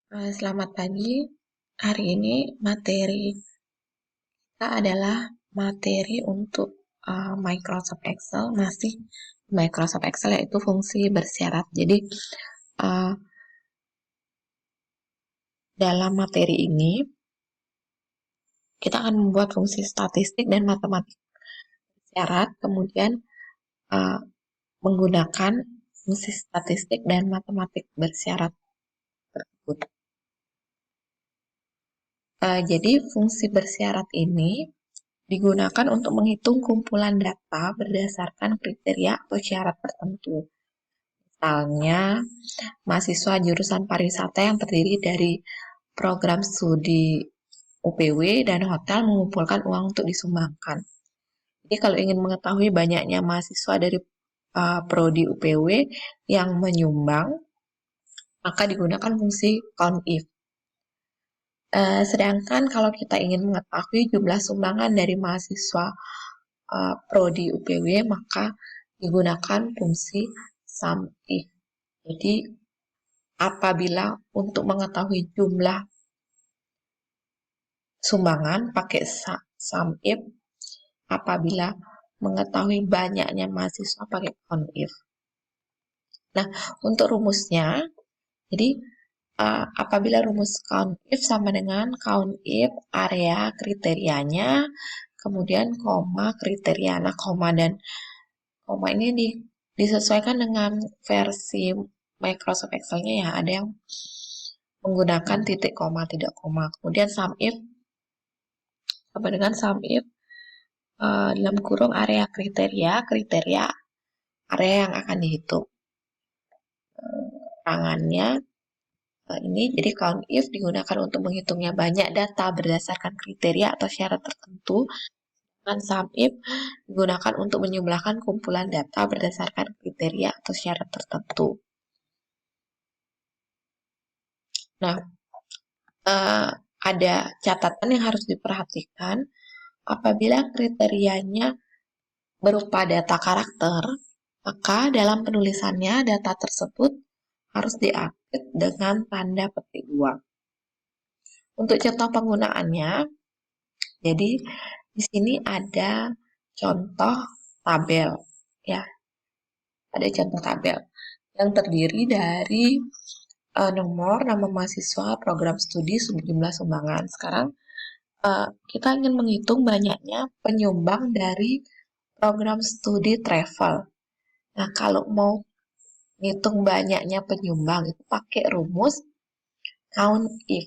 Selamat pagi. Hari ini materi kita adalah materi untuk Microsoft Excel, masih Microsoft Excel yaitu fungsi bersyarat. Jadi uh, dalam materi ini kita akan membuat fungsi statistik dan matematik bersyarat, kemudian uh, menggunakan fungsi statistik dan matematik bersyarat tersebut. Jadi fungsi bersyarat ini digunakan untuk menghitung kumpulan data berdasarkan kriteria atau syarat tertentu. Misalnya, mahasiswa jurusan pariwisata yang terdiri dari program studi UPW dan hotel mengumpulkan uang untuk disumbangkan. Jadi kalau ingin mengetahui banyaknya mahasiswa dari prodi UPW yang menyumbang, maka digunakan fungsi COUNTIF. Sedangkan kalau kita ingin mengetahui jumlah sumbangan dari mahasiswa prodi UPW, maka digunakan fungsi SUMIF. Jadi apabila untuk mengetahui jumlah sumbangan pakai SUMIF, apabila mengetahui banyaknya mahasiswa pakai COUNTIF. Nah, untuk rumusnya, jadi apabila rumus COUNTIF sama dengan COUNTIF area kriterianya, kemudian koma kriteria. Nah, koma dan koma ini disesuaikan dengan versi Microsoft Excel-nya ya. Ada yang menggunakan titik koma, tidak koma. Kemudian SUMIF sama dengan SUMIF dalam kurung area kriteria area yang akan dihitung. Tangannya ini jadi COUNTIF digunakan untuk menghitungnya banyak data berdasarkan kriteria atau syarat tertentu. Dan SUMIF digunakan untuk menjumlahkan kumpulan data berdasarkan kriteria atau syarat tertentu. Nah, ada catatan yang harus diperhatikan. Apabila kriterianya berupa data karakter, maka dalam penulisannya data tersebut harus diupdate dengan tanda petik 2. Untuk contoh penggunaannya, jadi di sini ada contoh tabel, ya. Ada contoh tabel yang terdiri dari nomor, nama mahasiswa, program studi, jumlah sumbangan. Sekarang kita ingin menghitung banyaknya penyumbang dari program studi travel. Nah, kalau mau ngitung banyaknya penyumbang itu pakai rumus COUNTIF.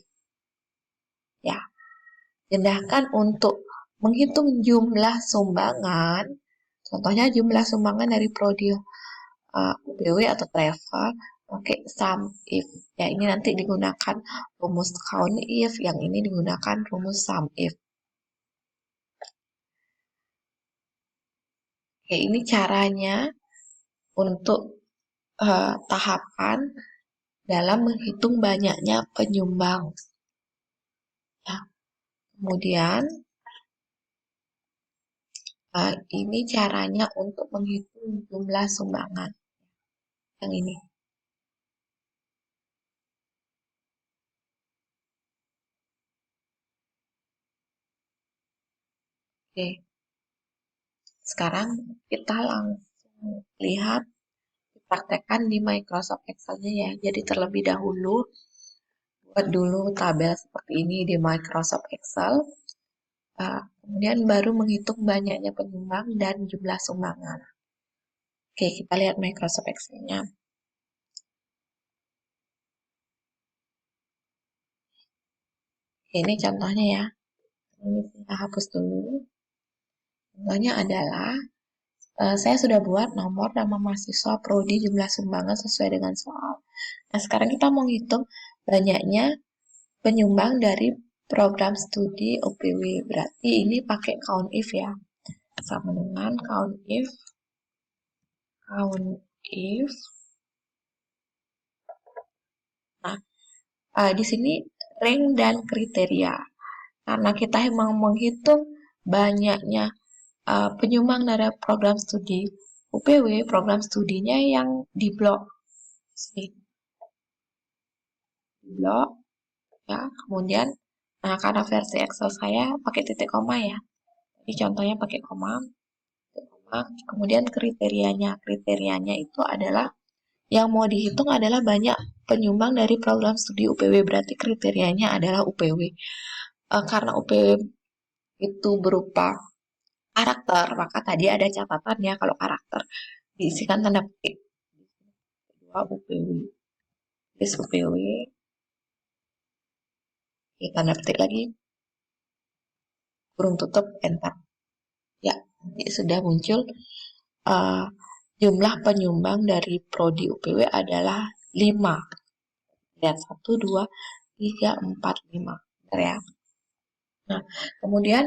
Ya. Sedangkan untuk menghitung jumlah sumbangan, contohnya jumlah sumbangan dari prodi UPW atau travel, pakai SUMIF. Ya, ini nanti digunakan rumus COUNTIF, yang ini digunakan rumus SUMIF. Oke, ini caranya untuk tahapan dalam menghitung banyaknya penyumbang. Ya. Kemudian ini caranya untuk menghitung jumlah sumbangan. Yang ini. Oke. Sekarang kita langsung lihat dipraktekkan di Microsoft Excel-nya ya. Jadi terlebih dahulu buat dulu tabel seperti ini di Microsoft Excel. Kemudian baru menghitung banyaknya penyumbang dan jumlah sumbangan. Oke, kita lihat Microsoft Excel-nya. Oke, ini contohnya ya. Ini kita hapus dulu. Contohnya adalah saya sudah buat nomor, nama mahasiswa, prodi, jumlah sumbangan sesuai dengan soal. Nah, sekarang kita mau ngitung banyaknya penyumbang dari program studi OPW. Berarti ini pakai COUNTIF ya. Sama dengan COUNTIF. Nah, di sini rank dan kriteria. Karena kita memang menghitung banyaknya penyumbang dari program studi UPW, program studinya yang di blok sini. Di blok ya. Kemudian, nah karena versi Excel saya pakai titik koma ya. Jadi contohnya pakai koma, kemudian kriterianya itu adalah yang mau dihitung adalah banyak penyumbang dari program studi UPW, berarti kriterianya adalah UPW. Karena UPW itu berupa karakter, maka tadi ada catatannya kalau karakter diisikan tanda petik. Kedua UPW, list UPW, tanda petik lagi, kurung tutup, enter. Ya, sudah muncul jumlah penyumbang dari prodi UPW adalah 5. Lihat, 1, 2, 3, 4, 5. Benar ya? Nah, kemudian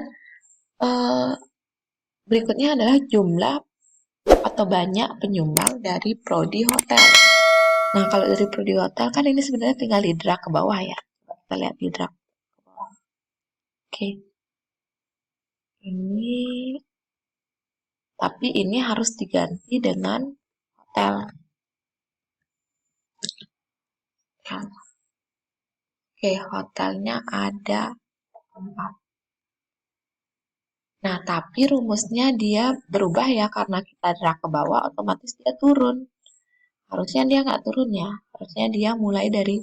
berikutnya adalah jumlah atau banyak penyumbang dari prodi hotel. Nah, kalau dari prodi hotel kan ini sebenarnya tinggal di drag ke bawah ya. Kita lihat di drag ke bawah. Oke. Ini, tapi ini harus diganti dengan hotel. Oke, hotelnya ada 4. Nah, tapi rumusnya dia berubah ya, karena kita drag ke bawah, otomatis dia turun. Harusnya dia nggak turun ya, harusnya dia mulai dari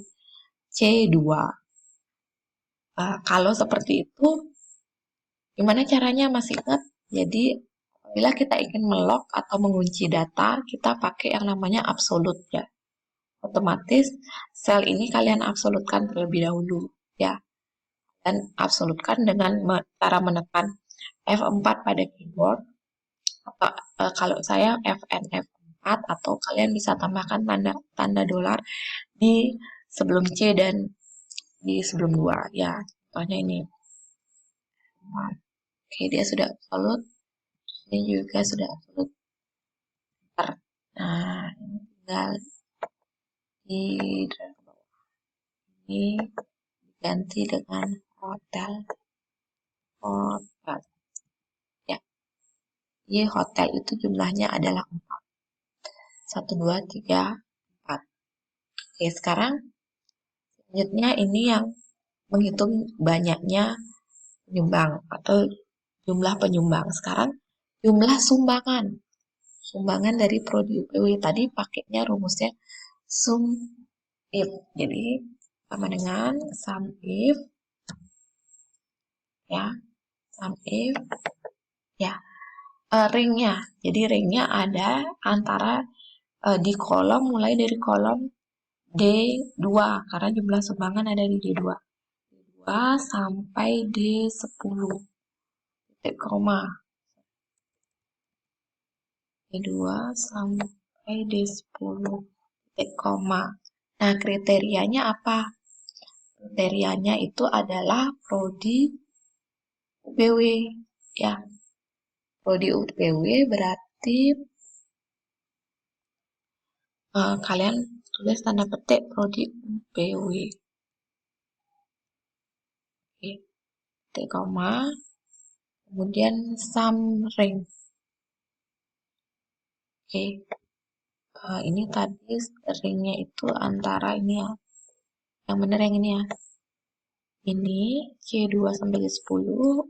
C2. Kalau seperti itu, gimana caranya, masih ingat? Jadi, apabila kita ingin melog atau mengunci data, kita pakai yang namanya absolute ya. Otomatis, sel ini kalian absolutkan terlebih dahulu ya. Dan absolutkan dengan cara menekan F4 pada keyboard, atau kalau saya Fn F4, atau kalian bisa tambahkan tanda dolar di sebelum C dan di sebelum 2 ya. Contohnya ini. Oke, dia sudah absolut. Ini juga sudah absolut. Nah, ini tinggal di ini diganti dengan hotel. Ya. Jadi hotel itu jumlahnya adalah 4. 1, 2, 3, 4. Oke, sekarang selanjutnya ini yang menghitung banyaknya penyumbang atau jumlah penyumbang. Sekarang jumlah sumbangan. Sumbangan dari prodi UPW tadi pakainya rumusnya sum if. Jadi sama dengan sum if ya, sum if ya, ringnya. Jadi ringnya ada antara di kolom, mulai dari kolom D2 karena jumlah sumbangan ada di D2. D2 sampai D10. Titik koma. D2 sampai D10. Titik koma. Nah, kriterianya apa? Kriterianya itu adalah prodi UPW ya. Prodi UPW berarti kalian tulis tanda petik prodi UPW. Oke. Titik koma. Kemudian sum ring. Oke. Ini tadi ringnya itu antara ini ya. Yang benar yang ini ya. Ini C2 sampai C10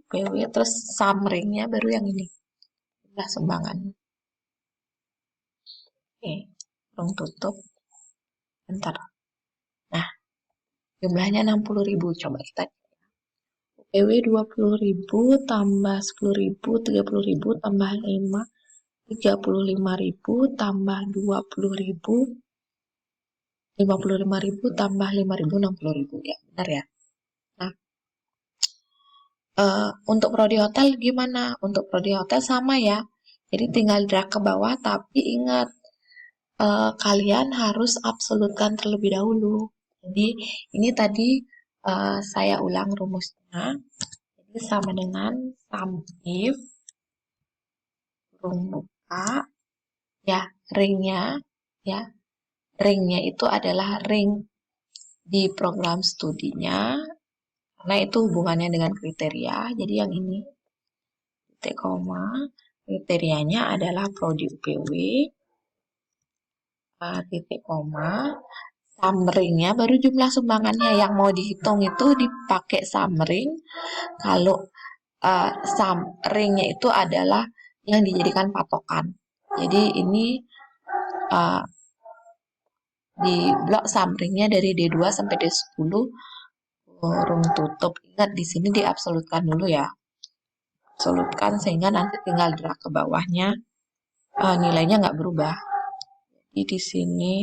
PW, terus sum ringnya baru yang ini. Jumlah sumbangan. Oke, kurung tutup. Bentar. Nah, jumlahnya 60.000. Coba kita PW 20.000 tambah 10.000, 30.000 tambah 5, 35.000 tambah 20.000, 55.000 tambah 5.000, 60.000 ya, benar ya. Nah, untuk prodi hotel gimana? Untuk prodi hotel sama ya. Jadi tinggal drag ke bawah, tapi ingat kalian harus absolutkan terlebih dahulu. Jadi ini tadi saya ulang rumusnya. Jadi sama dengan sum if kurung buka ya, ringnya ya. Ringnya itu adalah ring di program studinya, karena itu hubungannya dengan kriteria. Jadi yang ini titik koma, kriterianya adalah prodi UPW, titik koma, summary-nya, baru jumlah sumbangannya yang mau dihitung itu dipakai summary. Kalau summary-nya itu adalah yang dijadikan patokan. Jadi ini uh, di blok summary-nya dari D2 sampai D10 kurung tutup. Ingat di sini diabsolutkan dulu ya. Absolutkan sehingga nanti tinggal drag ke bawahnya, nilainya nggak berubah. Jadi di sini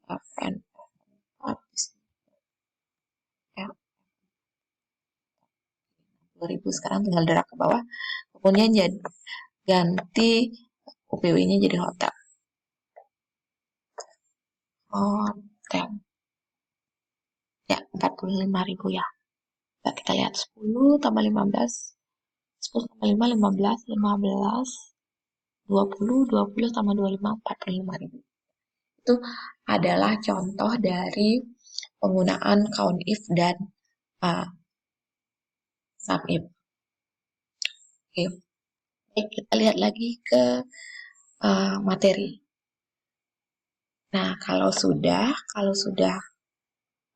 FN 2000, sekarang tinggal drag ke bawah, kemudian jadi ganti UPW-nya jadi hotel. Hotel. Ya, 45.000 ya. Nah, kita lihat 10 tambah 15. 10 tambah 5, 15. 15. 20 tambah 25, 45.000. Itu adalah contoh dari penggunaan count if dan sum if. Oke. Baik, kita lihat lagi ke materi. Nah, kalau sudah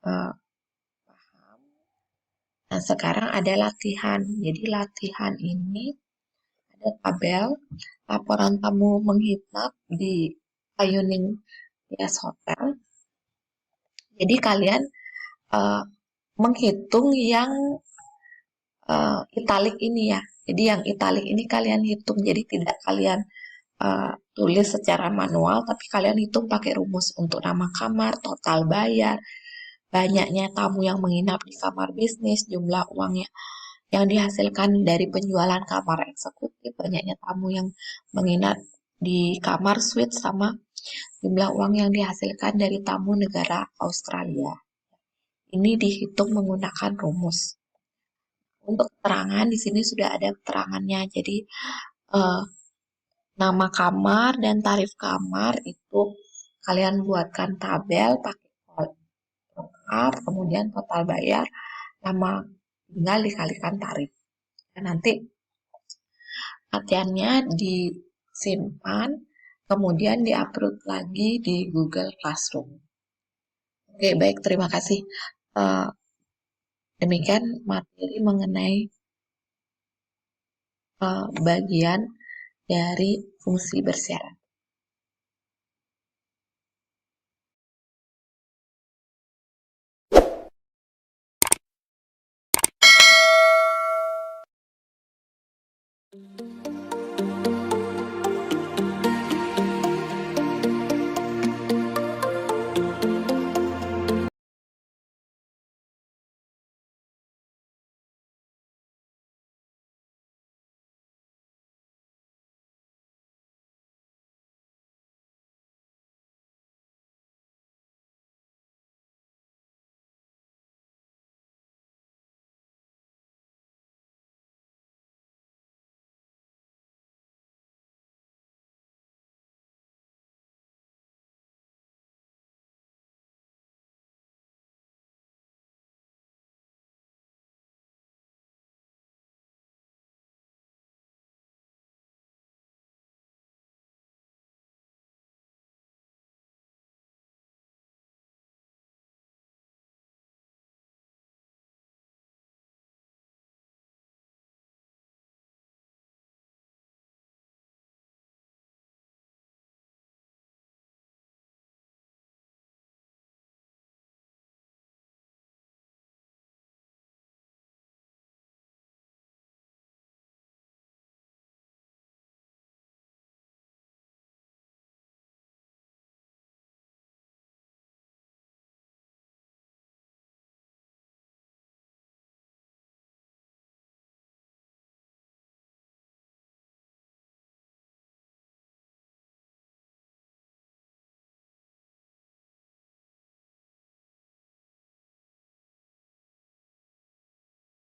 paham. Nah, sekarang ada latihan. Jadi latihan ini ada tabel laporan tamu menghitap di Pioneering Yes Hotel. Jadi kalian menghitung yang italik ini ya. Jadi yang italik ini kalian hitung. Jadi tidak kalian tulis secara manual, tapi kalian hitung pakai rumus untuk nama kamar, total bayar, banyaknya tamu yang menginap di kamar bisnis, jumlah uangnya yang dihasilkan dari penjualan kamar eksekutif, banyaknya tamu yang menginap di kamar suite, sama jumlah uang yang dihasilkan dari tamu negara Australia. Ini dihitung menggunakan rumus. Untuk keterangan di sini sudah ada keterangannya. Jadi nama kamar dan tarif kamar itu kalian buatkan tabel pakai lengkap, kemudian total bayar, nama tinggal dikalikan tarif. Dan nanti latihannya disimpan, kemudian di-upload lagi di Google Classroom. Oke, baik, terima kasih. Demikian materi mengenai bagian dari fungsi bersyarat.